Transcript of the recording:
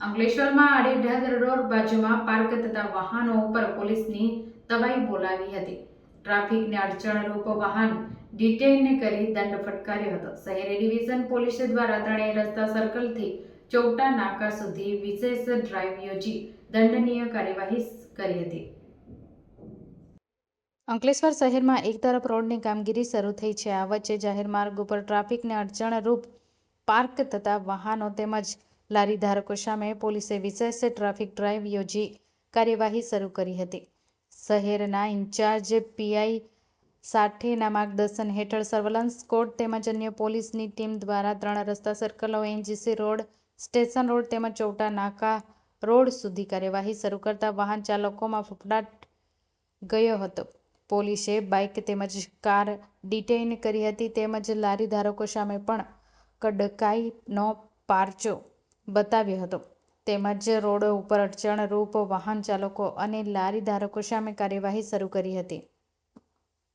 અંકલેશ્વરમાં આડેધડ રોડ બાજુમાં પાર્ક થતા વાહનો ઉપર પોલીસની તવાઈ બોલાવી હતી. ટ્રાફિકને અડચણરૂપ વાહન ડિટેઇન કરી દંડ ફટકાર્યો હતો. શહેરી ડિવિઝન પોલીસ દ્વારા ત્રણેય રસ્તા સર્કલથી ચૌટા નાકા સુધી વિશેષ ડ્રાઈવ યોજી દંડનીય કાર્યવાહી કરી હતી. અંકલેશ્વર શહેરમાં એક તરફ રોડની કામગીરી શરૂ થઈ છે. આ વચ્ચે જાહેર માર્ગ ઉપર ટ્રાફિકને અડચણરૂપ પાર્ક થતા વાહનો તેમજ લારી ધારકો સામે પોલીસે વિશેષ ટ્રાફિક ડ્રાઈવ યોજી કાર્યવાહી શરૂ કરી હતી. શહેરના ઇન્ચાર્જ પીઆઈ સાઠેના માર્ગદર્શન હેઠળ સર્વેલન્સ સ્કોડ તેમજ અન્ય પોલીસની ટીમ દ્વારા ત્રણ રસ્તા સર્કલો, એનજીસી રોડ, સ્ટેશન રોડ તેમજ ચૌટા નાકા રોડ સુધી કાર્યવાહી શરૂ કરતા વાહન ચાલકોમાં ફફડાટ ગયો હતો. પોલીસે બાઇક તેમજ કાર ડિટેઇન કરી હતી તેમજ લારી ધારકો સામે પણ કડકાઈનો પારચો બતાવ્યો હતો તેમજ રોડ ઉપર અડચણરૂપ વાહન ચાલકો અને લારી ધારકો સામે કાર્યવાહી શરૂ કરી હતી.